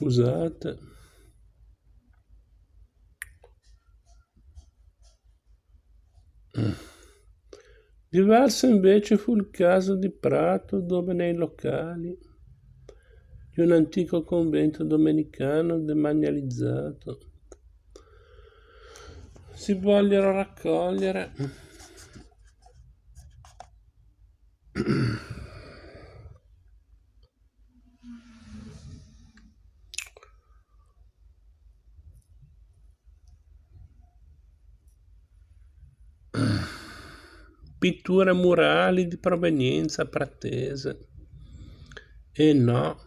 scusate. Diverso invece fu il caso di Prato, dove nei locali di un antico convento domenicano demanializzato si vogliono raccogliere pitture murali di provenienza pratese. E no,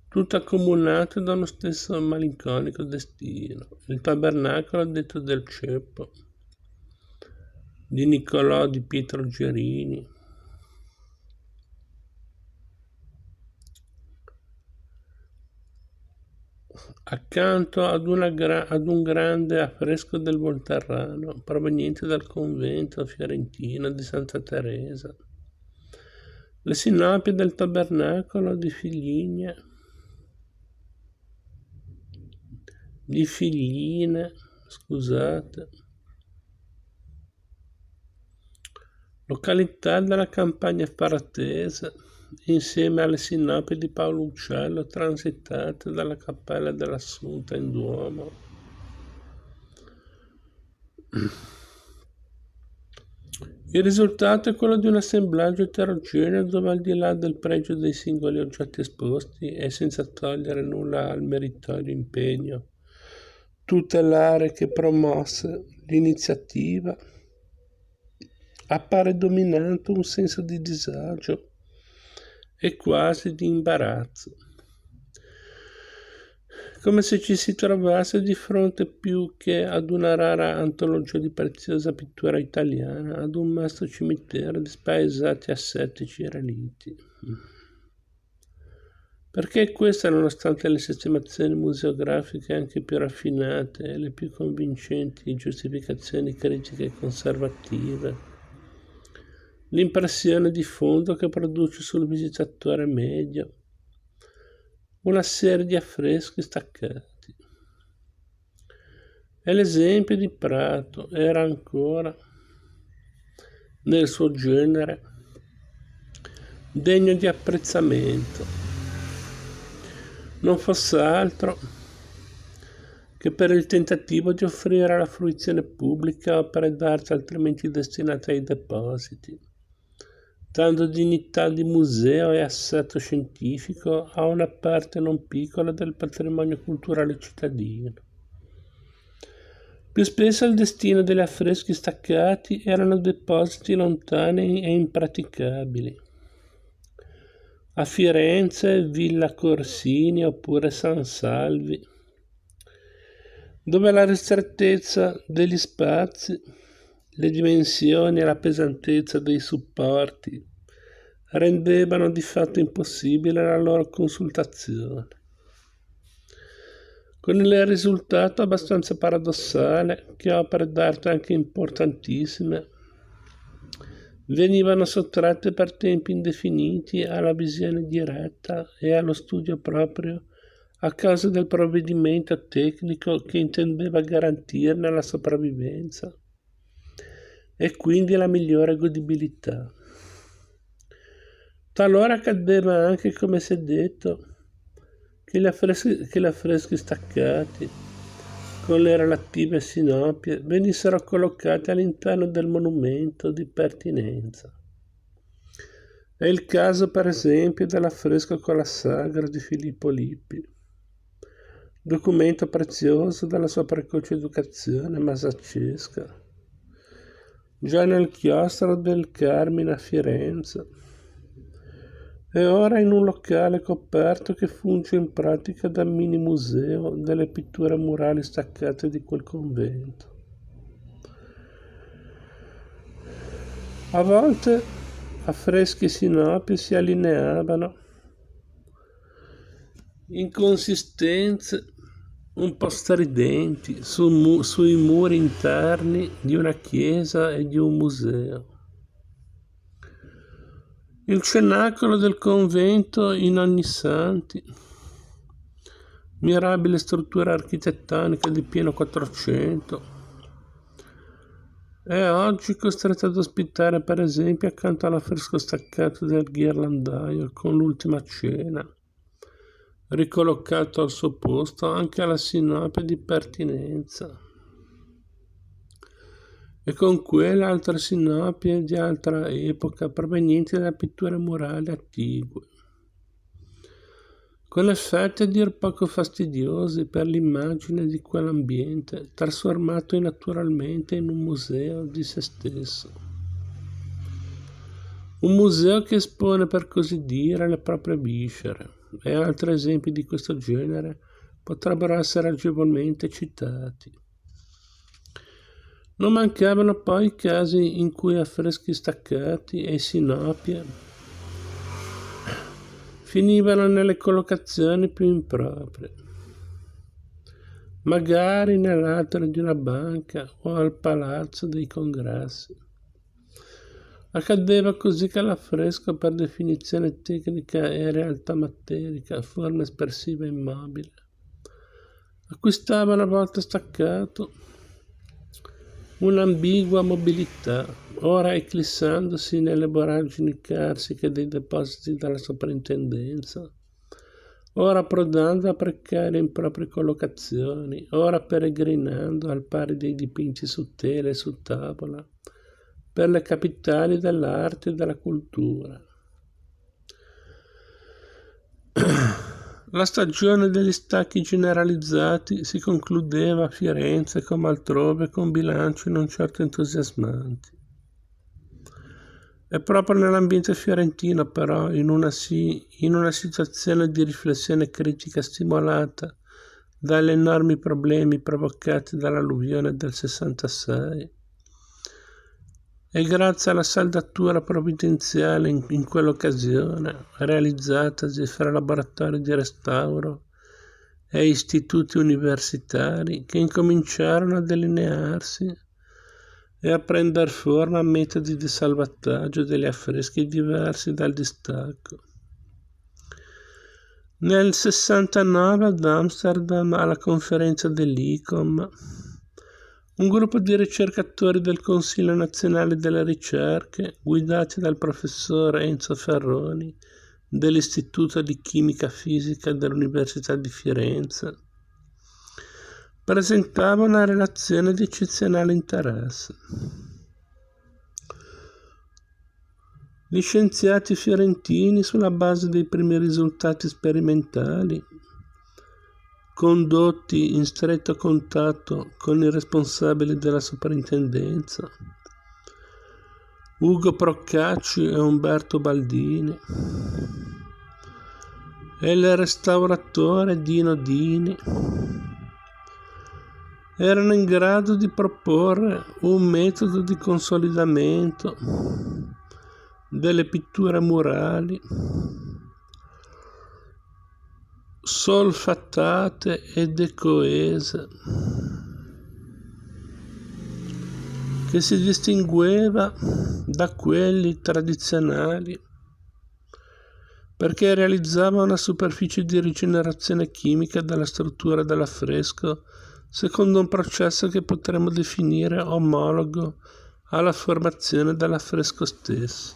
tutto accumulato da uno stesso malinconico destino, il tabernacolo detto del ceppo, di Niccolò di Pietro Gerini. Accanto ad un grande affresco del Volterrano, proveniente dal convento fiorentino di Santa Teresa. Le sinopi del tabernacolo di Figline, scusate, località della campagna paratese, insieme alle sinopi di Paolo Uccello transitate dalla cappella dell'Assunta in Duomo. Il risultato è quello di un assemblaggio eterogeneo dove, al di là del pregio dei singoli oggetti esposti e senza togliere nulla al meritorio impegno tutelare che promosse l'iniziativa, appare dominante un senso di disagio e quasi di imbarazzo, come se ci si trovasse di fronte più che ad una rara antologia di preziosa pittura italiana, ad un vasto cimitero di spaesati ascetici e reliti. Perché questa, nonostante le sistemazioni museografiche anche più raffinate e le più convincenti giustificazioni critiche e conservative, l'impressione di fondo che produce sul visitatore medio una serie di affreschi staccati. E l'esempio di Prato era ancora, nel suo genere, degno di apprezzamento, non fosse altro che per il tentativo di offrire alla fruizione pubblica opere d'arte altrimenti destinate ai depositi, dando dignità di museo e assetto scientifico a una parte non piccola del patrimonio culturale cittadino. Più spesso il destino degli affreschi staccati erano depositi lontani e impraticabili. A Firenze, Villa Corsini oppure San Salvi, dove la ristrettezza degli spazi, le dimensioni e la pesantezza dei supporti rendevano di fatto impossibile la loro consultazione, con il risultato abbastanza paradossale che opere d'arte anche importantissime venivano sottratte per tempi indefiniti alla visione diretta e allo studio proprio a causa del provvedimento tecnico che intendeva garantirne la sopravvivenza e quindi la migliore godibilità. Talora accadeva anche, come si è detto, che gli affreschi staccati, con le relative sinopie, venissero collocati all'interno del monumento di pertinenza. È il caso, per esempio, dell'affresco con la sagra di Filippo Lippi, documento prezioso della sua precoce educazione masaccesca, già nel chiostro del Carmine a Firenze, e ora in un locale coperto che funge in pratica da mini museo delle pitture murali staccate di quel convento. A volte affreschi e sinopi si allineavano in consistenze un po' stridenti sui muri interni di una chiesa e di un museo. Il cenacolo del convento in Ognissanti, mirabile struttura architettonica di pieno 400. È oggi costretto ad ospitare, per esempio, accanto all'affresco staccato del ghirlandaio con l'Ultima Cena, ricollocato al suo posto anche la sinope di pertinenza, e con quelle altre sinopie di altra epoca provenienti da pitture murali attigue, con effetti a dir poco fastidiosi per l'immagine di quell'ambiente, trasformato naturalmente in un museo di se stesso. Un museo che espone, per così dire, le proprie viscere, e altri esempi di questo genere potrebbero essere agevolmente citati. Non mancavano poi casi in cui affreschi staccati e sinopie finivano nelle collocazioni più improprie, magari nell'atrio di una banca o al palazzo dei congressi. Accadeva così che l'affresco, per definizione tecnica e realtà materica, forma espressiva immobile, acquistava una volta staccato un'ambigua mobilità, ora eclissandosi nelle voragini carsiche dei depositi della soprintendenza, ora approdando a precarie improprie collocazioni, ora peregrinando al pari dei dipinti su tela e su tavola, per le capitali dell'arte e della cultura. La stagione degli stacchi generalizzati si concludeva a Firenze come altrove con bilanci non certo entusiasmanti. È proprio nell'ambiente fiorentino, però, in una situazione di riflessione critica stimolata dagli enormi problemi provocati dall'alluvione del 66, e grazie alla saldatura provvidenziale in quell'occasione, realizzatasi fra laboratori di restauro e istituti universitari, che incominciarono a delinearsi e a prendere forma metodi di salvataggio degli affreschi diversi dal distacco. Nel 69 ad Amsterdam, alla conferenza dell'ICOM, un gruppo di ricercatori del Consiglio Nazionale delle Ricerche, guidati dal professor Enzo Ferroni dell'Istituto di Chimica Fisica dell'Università di Firenze, presentava una relazione di eccezionale interesse. Gli scienziati fiorentini, sulla base dei primi risultati sperimentali, condotti in stretto contatto con i responsabili della soprintendenza, Ugo Procaci e Umberto Baldini, e il restauratore Dino Dini, erano in grado di proporre un metodo di consolidamento delle pitture murali solfattate e decoese, che si distingueva da quelli tradizionali perché realizzava una superficie di rigenerazione chimica della struttura dell'affresco secondo un processo che potremmo definire omologo alla formazione dell'affresco stesso.